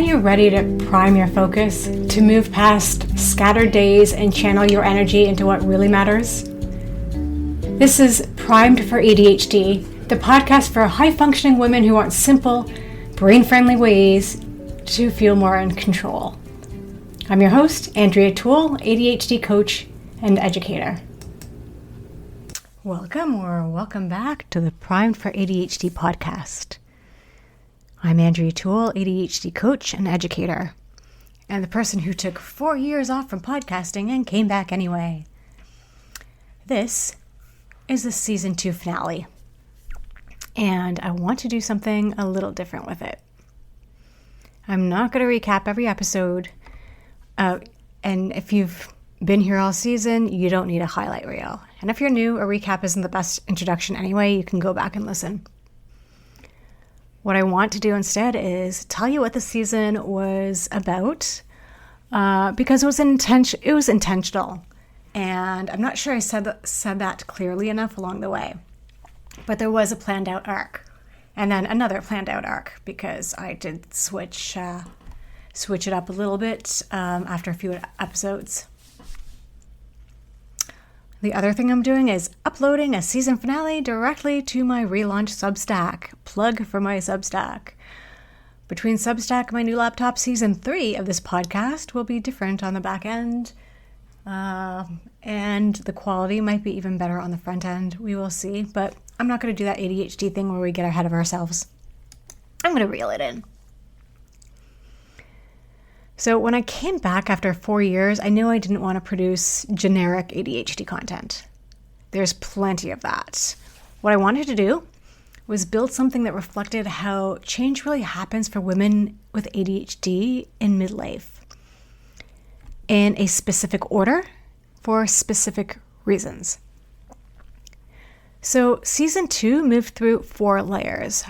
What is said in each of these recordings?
you ready to prime your focus, to move past scattered days and channel your energy into what really matters? This is Primed for ADHD, the podcast for high-functioning women who want simple, brain-friendly ways to feel more in control. I'm your host, Andrea Toole, ADHD coach and educator. Welcome back to the Primed for ADHD podcast. I'm Andrea Toole, ADHD coach and educator, and the person who took 4 years off from podcasting and came back anyway. This is the season 2 finale, and I want to do something a little different with it. I'm not going to recap every episode, and if you've been here all season, you don't need a highlight reel. And if you're new, a recap isn't the best introduction anyway. You can go back and listen. What I want to do instead is tell you what the season was about, because it was intentional, and I'm not sure I said that clearly enough along the way. But there was a planned out arc, and then another planned out arc, because I did switch it up a little bit after a few episodes. The other thing I'm doing is uploading a season finale directly to my relaunched Substack. Plug for my Substack. Between Substack and my new laptop, season 3 of this podcast will be different on the back end. And the quality might be even better on the front end. We will see. But I'm not going to do that ADHD thing where we get ahead of ourselves. I'm going to reel it in. So when I came back after 4 years, I knew I didn't want to produce generic ADHD content. There's plenty of that. What I wanted to do was build something that reflected how change really happens for women with ADHD in midlife, in a specific order for specific reasons. So season 2 moved through 4 layers.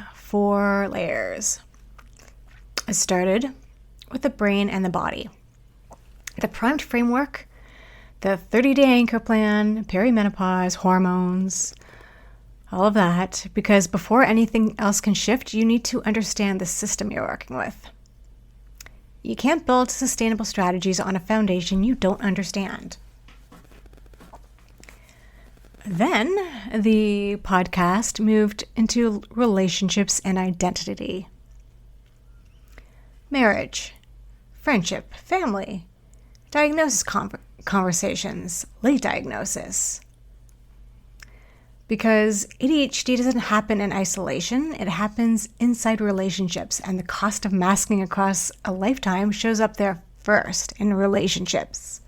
I started with the brain and the body. The primed framework, the 30-day anchor plan, perimenopause, hormones, all of that, because before anything else can shift, you need to understand the system you're working with. You can't build sustainable strategies on a foundation you don't understand. Then the podcast moved into relationships and identity. Marriage, friendship, family, diagnosis conversations, late diagnosis. Because ADHD doesn't happen in isolation, it happens inside relationships, and the cost of masking across a lifetime shows up there first, in relationships.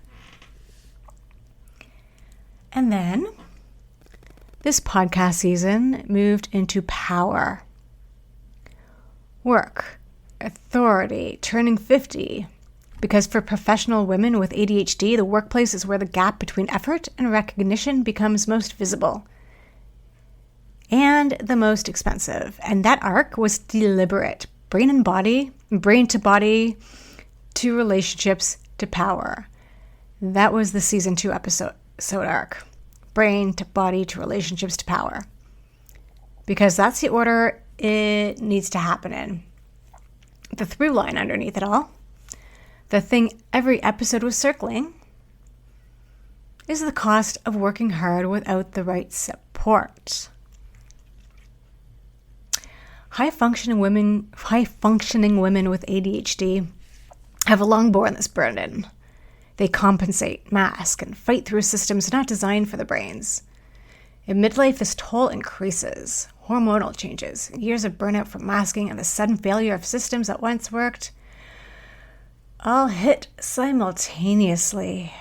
And then this podcast season moved into power, work, authority, turning 50. Because for professional women with ADHD, the workplace is where the gap between effort and recognition becomes most visible and the most expensive. And that arc was deliberate. Brain to body, to relationships, to power. That was the season 2 episode arc. Brain to body, to relationships, to power. Because that's the order it needs to happen in. The through line underneath it all, the thing every episode was circling, is the cost of working hard without the right support. High-functioning women with ADHD have long borne this burden. They compensate, mask, and fight through systems not designed for the brains. In midlife, this toll increases. Hormonal changes, years of burnout from masking, and the sudden failure of systems that once worked all hit simultaneously.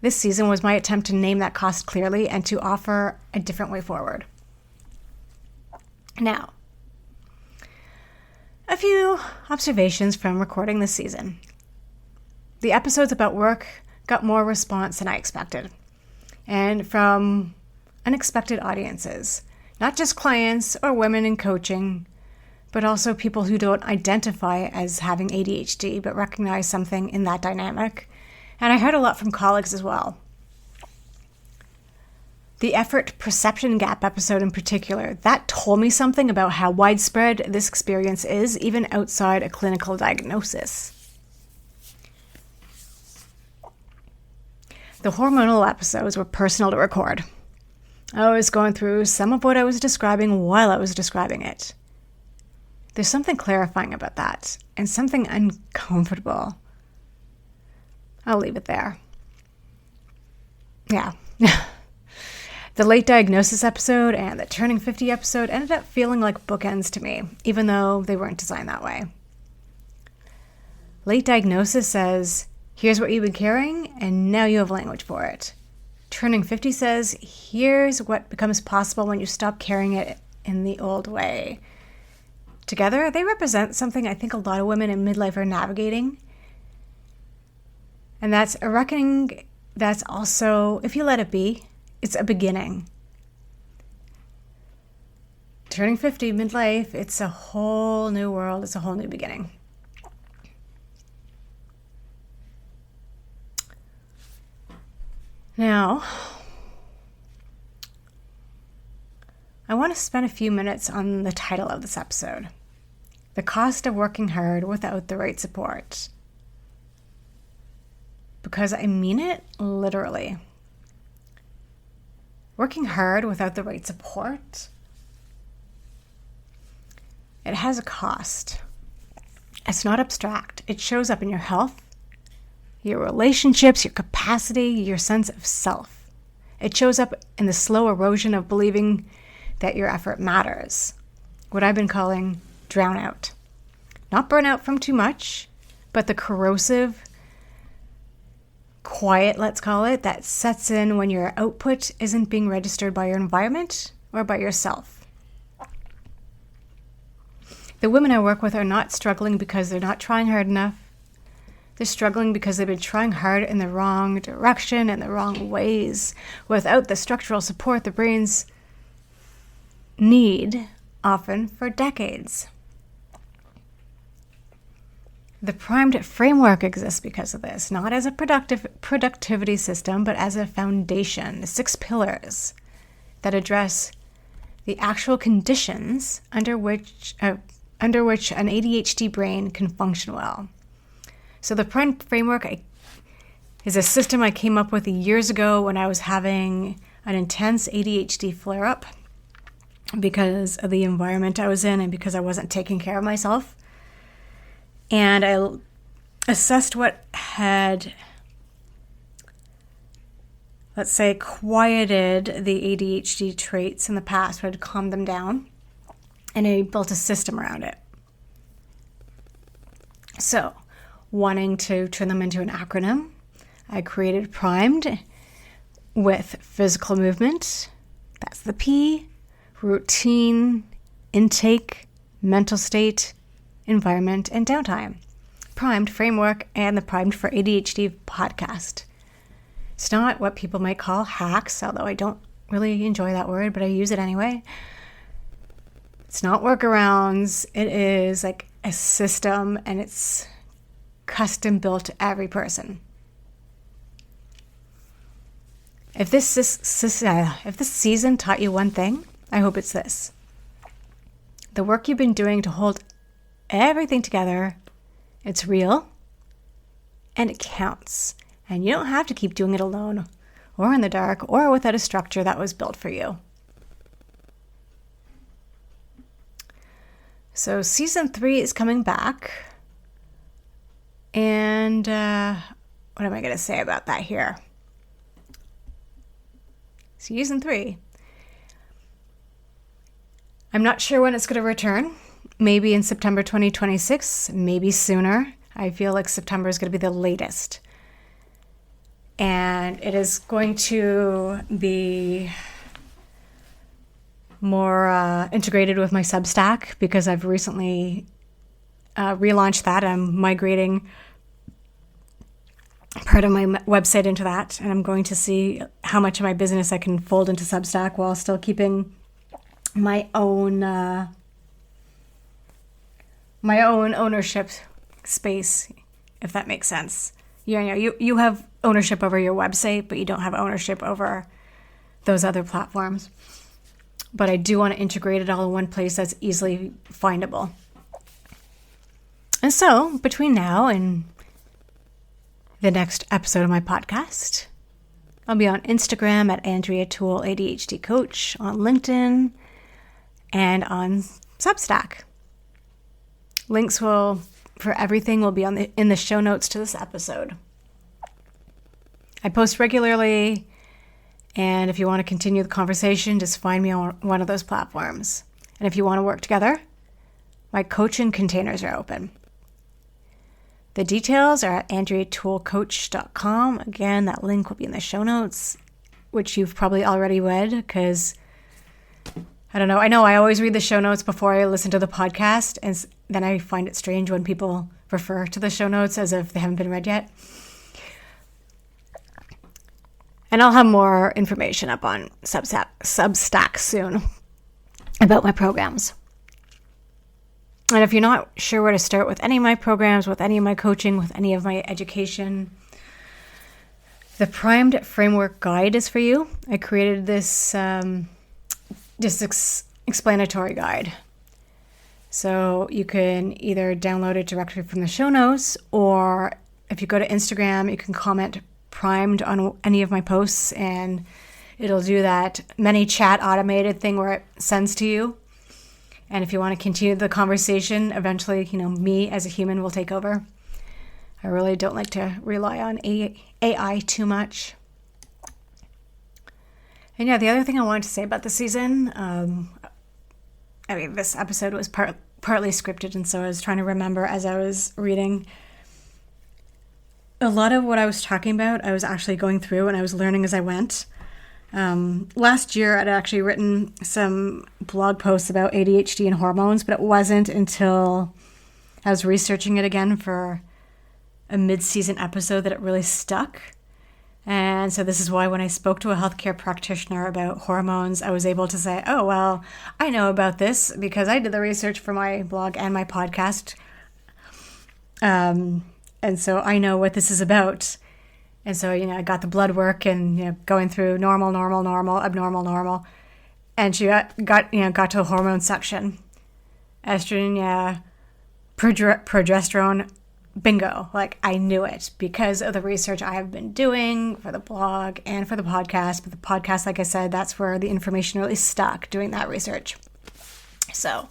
This season was my attempt to name that cost clearly and to offer a different way forward. Now, a few observations from recording this season. The episodes about work got more response than I expected, and from unexpected audiences, not just clients or women in coaching, but also people who don't identify as having ADHD but recognize something in that dynamic. And I heard a lot from colleagues as well. The effort perception gap episode in particular, that told me something about how widespread this experience is, even outside a clinical diagnosis. The hormonal episodes were personal to record. I was going through some of what I was describing while I was describing it. There's something clarifying about that, and something uncomfortable. I'll leave it there. Yeah. The late diagnosis episode and the turning 50 episode ended up feeling like bookends to me, even though they weren't designed that way. Late diagnosis says, here's what you've been carrying, and now you have language for it. Turning 50 says, here's what becomes possible when you stop carrying it in the old way. Together, they represent something I think a lot of women in midlife are navigating. And that's a reckoning that's also, if you let it be, it's a beginning. Turning 50, midlife, it's a whole new world. It's a whole new beginning. Now, I want to spend a few minutes on the title of this episode. The cost of working hard without the right support. Because I mean it literally. Working hard without the right support, it has a cost. It's not abstract. It shows up in your health, your relationships, your capacity, your sense of self. It shows up in the slow erosion of believing that your effort matters. What I've been calling drown out. Not burnout from too much, but the corrosive quiet, let's call it, that sets in when your output isn't being registered by your environment or by yourself. The women I work with are not struggling because they're not trying hard enough. They're struggling because they've been trying hard in the wrong direction and the wrong ways, without the structural support the brains need, often for decades. The primed framework exists because of this, not as a productivity system, but as a foundation, 6 pillars that address the actual conditions under which an ADHD brain can function well. So the primed framework is a system I came up with years ago when I was having an intense ADHD flare-up because of the environment I was in and because I wasn't taking care of myself. And I assessed what had, let's say, quieted the ADHD traits in the past, what had calmed them down, and I built a system around it. So, wanting to turn them into an acronym, I created primed with physical movement, that's the P, routine, intake, mental state, environment, and downtime. Primed framework and the Primed for ADHD podcast. It's not what people might call hacks, although I don't really enjoy that word, but I use it anyway. It's not workarounds. It is like a system, and it's custom built to every person. If this season taught you one thing, I hope it's this. The work you've been doing to hold everything together, it's real, and it counts. And you don't have to keep doing it alone, or in the dark, or without a structure that was built for you. So season 3 is coming back. And what am I going to say about that here? Season 3. I'm not sure when it's going to return. Maybe in September 2026, maybe sooner. I feel like September is going to be the latest. And it is going to be more integrated with my Substack because I've recently relaunched that. I'm migrating part of my website into that, and I'm going to see how much of my business I can fold into Substack while still keeping my own ownership space, if that makes sense. You have ownership over your website, but you don't have ownership over those other platforms. But I do want to integrate it all in one place that's easily findable. And so, between now and the next episode of my podcast, I'll be on Instagram at Andrea Toole ADHD Coach, on LinkedIn, and on Substack. Links for everything will be in the show notes to this episode. I post regularly, and if you want to continue the conversation, just find me on one of those platforms. And if you want to work together, my coaching containers are open. The details are at andreatoolecoach.com. Again, that link will be in the show notes, which you've probably already read because, I don't know. I know I always read the show notes before I listen to the podcast, and then I find it strange when people refer to the show notes as if they haven't been read yet. And I'll have more information up on Substack soon about my programs. And if you're not sure where to start with any of my programs, with any of my coaching, with any of my education, the Primed Framework Guide is for you. I created this explanatory guide. So you can either download it directly from the show notes, or if you go to Instagram, you can comment primed on any of my posts, and it'll do that ManyChat automated thing where it sends to you. And if you want to continue the conversation, eventually, me as a human will take over. I really don't like to rely on AI too much. And yeah, the other thing I wanted to say about the season, this episode was partly scripted, and so I was trying to remember as I was reading. A lot of what I was talking about, I was actually going through and I was learning as I went. Last year, I'd actually written some blog posts about ADHD and hormones, but it wasn't until I was researching it again for a mid-season episode that it really stuck. And so this is why when I spoke to a healthcare practitioner about hormones, I was able to say, oh, well, I know about this because I did the research for my blog and my podcast. And so I know what this is about. And so, I got the blood work and, going through normal, abnormal. And she got to a hormone section. Estrogen, progesterone, bingo. Like, I knew it because of the research I have been doing for the blog and for the podcast. But the podcast, like I said, that's where the information really stuck, doing that research. So,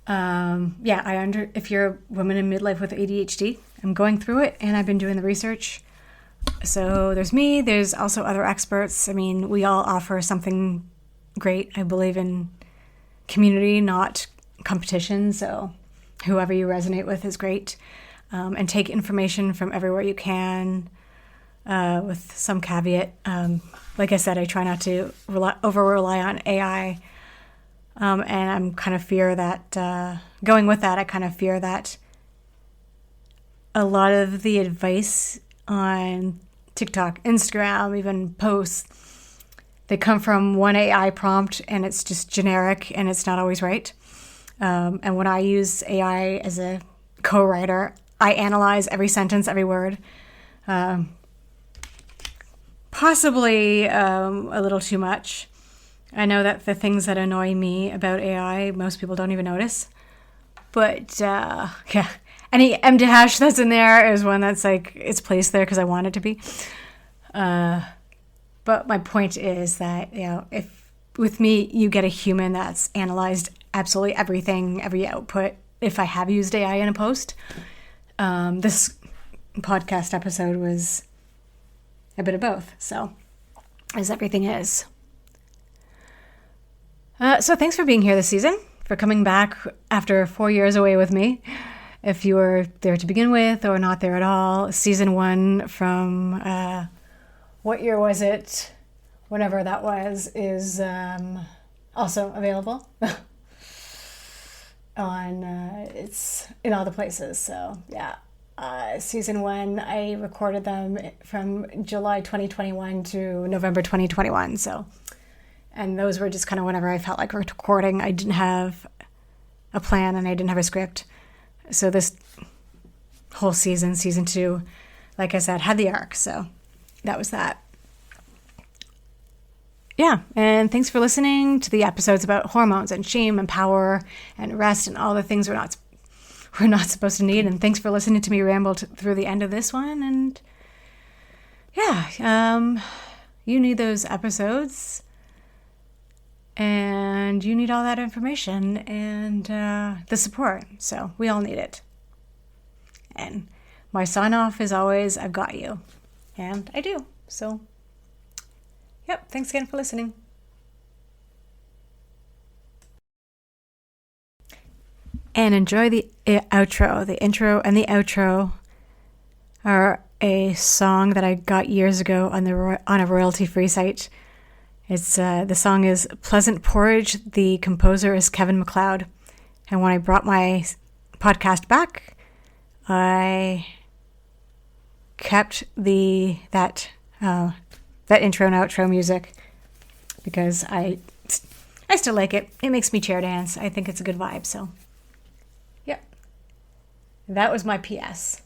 if you're a woman in midlife with ADHD, I'm going through it and I've been doing the research. So there's me, there's also other experts. I mean, we all offer something great. I believe in community, not competition. So whoever you resonate with is great. And take information from everywhere you can, with some caveat. Like I said, I try not to over-rely on AI. And I'm kind of fear that, going with that, I kind of fear that a lot of the advice on TikTok, Instagram, even posts, they come from one AI prompt and it's just generic and it's not always right. And when I use AI as a co-writer, I analyze every sentence, every word. Possibly a little too much. I know that the things that annoy me about AI, most people don't even notice. But any empty hash that's in there is one that's like, it's placed there because I want it to be. But my point is that, if with me, you get a human that's analyzed absolutely everything, every output. If I have used AI in a post, this podcast episode was a bit of both. So, as everything is. So thanks for being here this season, for coming back after 4 years away with me. If you were there to begin with or not there at all, season 1 from, what year was it? Whenever that was, is also available on, it's in all the places. So yeah, season 1, I recorded them from July 2021 to November 2021. So, and those were just kind of whenever I felt like recording. I didn't have a plan and I didn't have a script. So this whole season 2, like I said, had the arc. So that was that. yeah, and thanks for listening to the episodes about hormones and shame and power and rest and all the things we're not supposed to need. And thanks for listening to me ramble through the end of this one. And yeah, you need those episodes, and you need all that information and the support. So we all need it. And my sign off is always, I've got you. And I do. So, yep, thanks again for listening. And enjoy the outro. The intro and the outro are a song that I got years ago on a royalty-free site. It's the song is Pleasant Porridge. The composer is Kevin MacLeod. And when I brought my podcast back, I kept that intro and outro music because I still like it. It makes me chair dance. I think it's a good vibe. So, yeah, that was my PS.